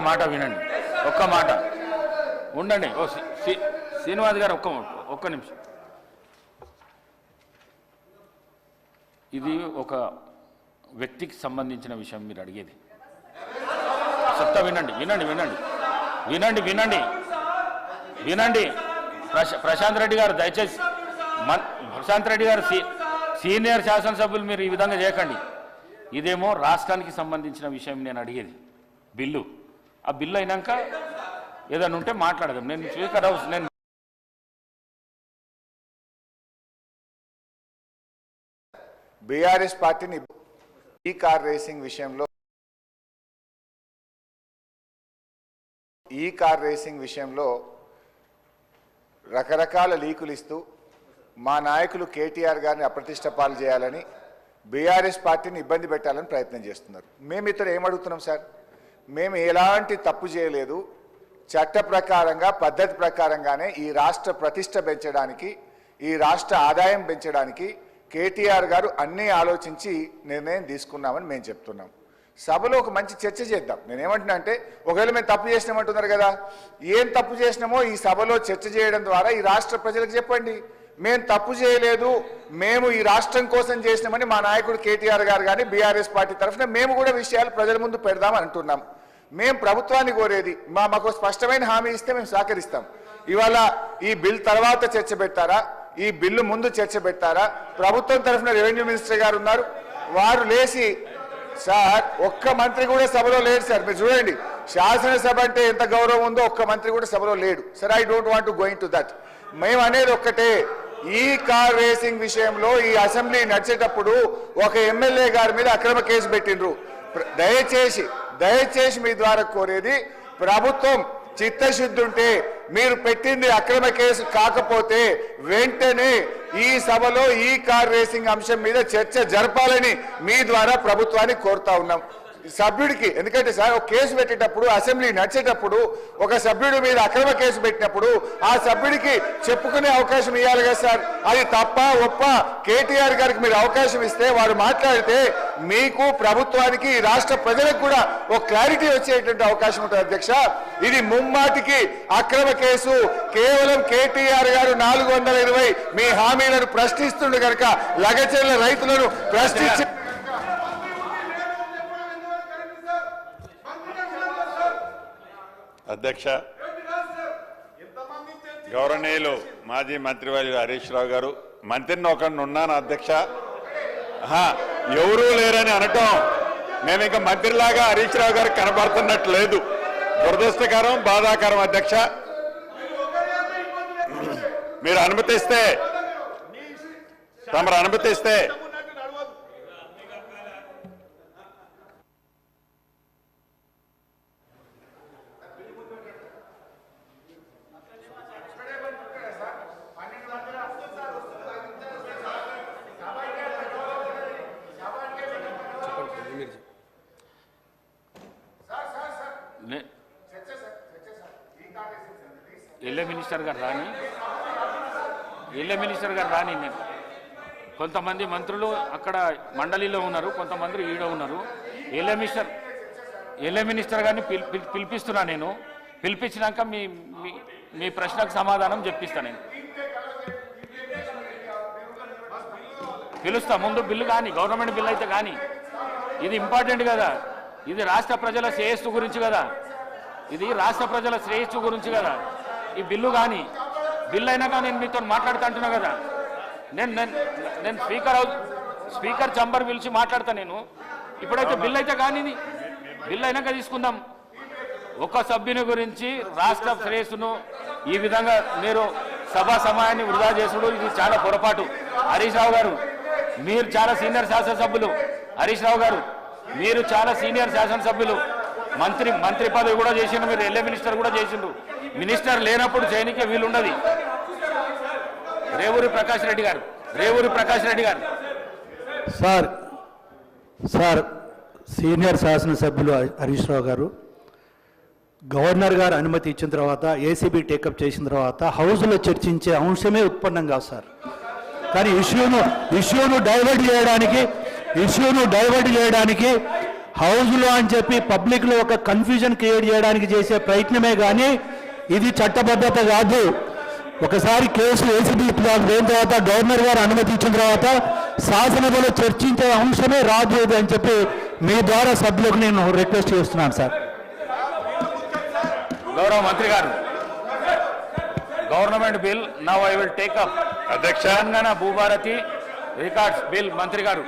మాట వినండి, ఒక్క మాట ఉండండి. ఓ శ్రీనివాస్ గారు ఒక్క నిమిషం. ఇది ఒక వ్యక్తికి సంబంధించిన విషయం మీరు అడిగేది. చెప్తా వినండి వినండి వినండి వినండి వినండి వినండి ప్రశాంత్ రెడ్డి గారు దయచేసి, ప్రశాంత్ రెడ్డి గారు సీనియర్ శాసనసభ్యులు మీరు ఈ విధంగా చేయకండి. ఇదేమో రాష్ట్రానికి సంబంధించిన విషయం నేను అడిగేది బిల్లు. ఆ బిల్లు అయినాక ఏదైనా ఉంటే మాట్లాడదాం. నేను స్పీకర్ హౌస్ నేను బీఆర్ఎస్ పార్టీని ఈ కార్ రేసింగ్ విషయంలో రకరకాల లీకులు ఇస్తూ మా నాయకులు కేటీఆర్ గారిని అప్రతిష్ట పాలు చేయాలని బీఆర్ఎస్ పార్టీని ఇబ్బంది పెట్టాలని ప్రయత్నం చేస్తున్నారు. మేము ఇతర ఏమడుగుతున్నాం సార్, మేము ఎలాంటి తప్పు చేయలేదు. చట్ట ప్రకారంగా పద్ధతి ప్రకారంగానే ఈ రాష్ట్ర ప్రతిష్ట పెంచడానికి, ఈ రాష్ట్ర ఆదాయం పెంచడానికి కేటీఆర్ గారు అన్నీ ఆలోచించి నిర్ణయం తీసుకున్నామని మేము చెప్తున్నాం. సభలో ఒక మంచి చర్చ చేద్దాం. నేనేమంటున్నా అంటే, ఒకవేళ మేము తప్పు చేసినామంటున్నారు కదా, ఏం తప్పు చేసినామో ఈ సభలో చర్చ చేయడం ద్వారా ఈ రాష్ట్ర ప్రజలకు చెప్పండి. మేము తప్పు చేయలేదు, మేము ఈ రాష్ట్రం కోసం చేసినామని మా నాయకుడు కేటీఆర్ గారు కానీ బీఆర్ఎస్ పార్టీ తరఫున మేము కూడా విషయాలు ప్రజల ముందు పెడదామని అంటున్నాం. మేము ప్రభుత్వాన్ని కోరేది, మాకు స్పష్టమైన హామీ ఇస్తే మేము సహకరిస్తాం. ఇవాళ ఈ బిల్ తర్వాత చర్చ పెట్టారా, ఈ బిల్లు ముందు చర్చ పెట్టారా? ప్రభుత్వం తరఫున రెవెన్యూ మినిస్టర్ గారు ఉన్నారు, వారు లేచి సార్ ఒక్క మంత్రి కూడా సభలో లేడు సార్. మీరు చూడండి, శాసనసభ అంటే ఎంత గౌరవం ఉందో ఒక్క మంత్రి కూడా సభలో లేడు sir. I don't want to going to that. మేము అనేది ఒక్కటే, ఈ కార్ రేసింగ్ విషయంలో ఈ అసెంబ్లీ నడిచేటప్పుడు ఒక ఎమ్మెల్యే గారి మీద అక్రమ కేసు పెట్టిండ్రు. దయచేసి మీ ద్వారా కోరేది, ప్రభుత్వం చిత్తశుద్ధి ఉంటే మీరు పెట్టింది అక్రమ కేసు కాకపోతే వెంటనే ఈ సభలో ఈ కార్ రేసింగ్ అంశం మీద చర్చ జరపాలని మీ ద్వారా ప్రభుత్వాన్ని కోరుతా ఉన్నాం. సభ్యుడికి, ఎందుకంటే సార్ ఒక కేసు పెట్టేటప్పుడు అసెంబ్లీ నడిచేటప్పుడు ఒక సభ్యుడి మీద అక్రమ కేసు పెట్టినప్పుడు ఆ సభ్యుడికి చెప్పుకునే అవకాశం ఇవ్వాలి కదా సార్. అది తప్ప ఒప్ప కేటీఆర్ గారికి మీరు అవకాశం ఇస్తే వారు మాట్లాడితే మీకు ప్రభుత్వానికి రాష్ట్ర ప్రజలకు కూడా ఒక క్లారిటీ వచ్చేటువంటి అవకాశం ఉంటుంది అధ్యక్ష. ఇది ముమ్మాటికి అక్రమ కేసు. కేవలం కేటీఆర్ గారు 420 మీ హామీలను ప్రశ్నిస్తుండే కనుక లగచర్ల రైతులను ప్రశ్నించి అధ్యక్ష, గౌరవనీయులు మాజీ మంత్రివర్యులు హరీష్ రావు గారు, మంత్రిని ఒకరిని ఉన్నాను అధ్యక్ష, ఎవరూ లేరని అనటం మేము ఇంకా మంత్రిలాగా హరీష్ రావు గారు కనబడుతున్నట్టు లేదు. దురదృష్టకరం, బాధాకరం అధ్యక్ష. మీరు అనుమతిస్తే, తమరు అనుమతిస్తే ఎల్ఏ మినిస్టర్ గారు రాని నేను కొంతమంది మంత్రులు అక్కడ మండలిలో ఉన్నారు, కొంతమంది ఈడ ఉన్నారు. ఎల్ఏ మినిస్టర్ గారిని పిలిపిస్తున్నా. నేను పిలిపించినాక మీ ప్రశ్నకు సమాధానం చెప్పిస్తా. నేను పిలుస్తా. ముందు బిల్లు కానీ, గవర్నమెంట్ బిల్లు అయితే కానీ, ఇది ఇంపార్టెంట్ కదా. ఇది రాష్ట్ర ప్రజల శ్రేయస్సు గురించి కదా. ఈ బిల్లు కానీ, బిల్లు అయినాక నేను మీతో మాట్లాడుతా అంటున్నా కదా. నేను స్పీకర్ చంబర్ పిలిచి మాట్లాడతా. నేను ఇప్పుడైతే బిల్లు అయితే కానీ, బిల్లు అయినాక తీసుకుందాం. ఒక సభ్యుని గురించి రాష్ట్ర శ్రేయస్సును ఈ విధంగా మీరు సభా సమయాన్ని వృధా చేసుడు, ఇది చాలా పొరపాటు. హరీష్ రావు గారు, మీరు చాలా సీనియర్ శాసనసభ్యులు. హరీష్ రావు గారు, మీరు చాలా సీనియర్ శాసనసభ్యులు. మంత్రి పదవి కూడా చేసిండు, మీరు ఎల్ఏ మినిస్టర్ కూడా చేసిండు. మినిస్టర్ లేనప్పుడు చేయనికే వీలుండదు. రేవూరి ప్రకాష్ రెడ్డి గారు సార్ సీనియర్ శాసనసభ్యులు హరీష్ రావు గారు, గవర్నర్ గారు అనుమతి ఇచ్చిన తర్వాత, ఏసీబీ టేకప్ చేసిన తర్వాత హౌస్లో చర్చించే అంశమే ఉత్పన్నం కాదు సార్. కానీ ఇష్యూను డైవర్ట్ చేయడానికి హౌస్లో అని చెప్పి పబ్లిక్లో ఒక కన్ఫ్యూజన్ క్రియేట్ చేయడానికి చేసే ప్రయత్నమే కానీ ఇది చట్టబద్ధత కాదు. ఒకసారి కేసు ఏసీబీ పోయిన తర్వాత గవర్నర్ గారు అనుమతి ఇచ్చిన తర్వాత శాసనసభలో చర్చించే అంశమే రాదు అని చెప్పి మీ ద్వారా సభ్యులకు నేను రిక్వెస్ట్ చేస్తున్నాను సార్. గౌరవ మంత్రి గారు, government bill now I will take up. అధ్యక్ష, తెలంగాణ భూభారతి రికార్డ్స్ బిల్. మంత్రి గారు.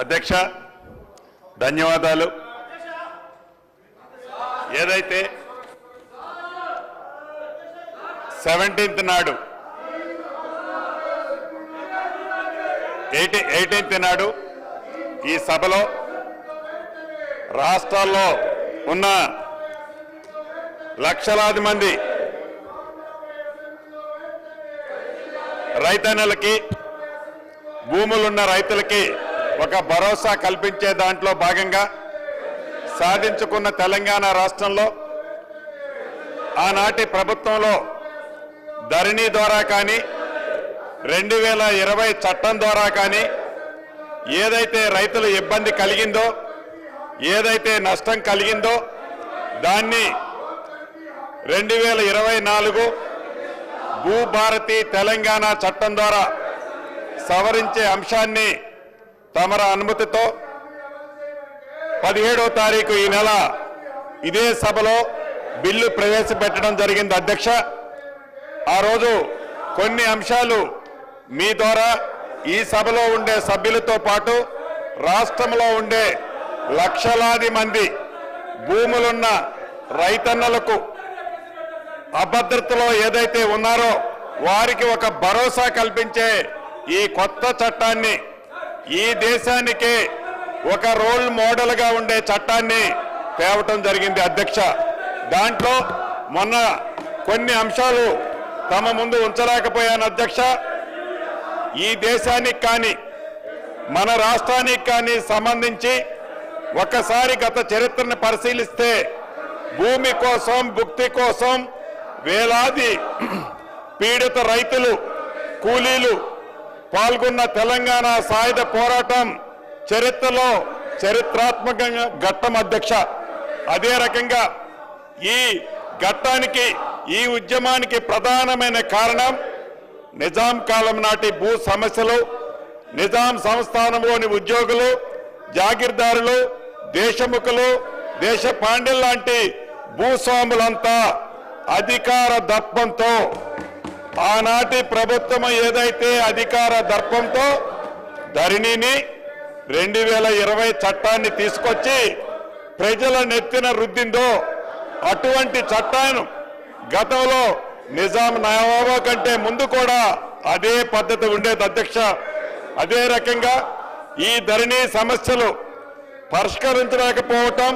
అధ్యక్ష ధన్యవాదాలు. ఏదైతే 17th నాడు 18th నాడు ఈ సభలో రాష్ట్రాల్లో ఉన్న లక్షలాది మంది రైతన్నలకి, భూములున్న రైతులకి ఒక భరోసా కల్పించే దాంట్లో భాగంగా సాధించుకున్న తెలంగాణ రాష్ట్రంలో ఆనాటి ప్రభుత్వంలో ధరణి ద్వారా కానీ 2020 చట్టం ద్వారా కానీ ఏదైతే రైతులు ఇబ్బంది కలిగిందో, ఏదైతే నష్టం కలిగిందో దాన్ని 2024 భూభారతి తెలంగాణ చట్టం ద్వారా సవరించే అంశాన్ని తమర అనుమతితో 17వ తారీఖు ఈ నెల ఇదే సభలో బిల్లు ప్రవేశపెట్టడం జరిగింది. అధ్యక్ష, ఆ రోజు కొన్ని అంశాలు మీ ద్వారా ఈ సభలో ఉండే సభ్యులతో పాటు రాష్ట్రంలో ఉండే లక్షలాది మంది భూములున్న రైతన్నలకు అభద్రతలో ఏదైతే ఉన్నారో వారికి ఒక భరోసా కల్పించే ఈ కొత్త చట్టాన్ని, ఈ దేశానికే ఒక రోల్ మోడల్గా ఉండే చట్టాన్ని తేవటం జరిగింది. అధ్యక్ష, దాంట్లో మొన్న కొన్ని అంశాలు తమ ముందు ఉంచలేకపోయాను. అధ్యక్ష, ఈ దేశానికి కానీ మన రాష్ట్రానికి కానీ సంబంధించి ఒక్కసారి గత చరిత్రను పరిశీలిస్తే భూమి కోసం, భుక్తి కోసం వేలాది పీడిత రైతులు, కూలీలు పాల్గొన్న తెలంగాణ సాయుధ పోరాటం చరిత్రలో చరిత్రాత్మకంగా ఘట్టం. అధ్యక్ష, అదే రకంగా ఈ ఘట్టానికి, ఈ ఉద్యమానికి ప్రధానమైన కారణం నిజాం కాలం నాటి భూ సమస్యలు, నిజాం సంస్థానంలోని ఉద్యోగులు, జాగీర్దారులు, దేశముఖులు, దేశ పాండ్యులు లాంటి భూస్వాములంతా అధికార దర్పంతో, ఆనాటి ప్రభుత్వం ఏదైతే అధికార దర్పంతో ధరణిని 2020 చట్టాన్ని తీసుకొచ్చి ప్రజల నెత్తిన రుద్దిందో, అటువంటి చట్టాన్ని గతంలో నిజాం నవాబు కంటే ముందు కూడా అదే పద్ధతి ఉండేది. అధ్యక్ష, అదే రకంగా ఈ ధరణి సమస్యలు పరిష్కరించలేకపోవటం,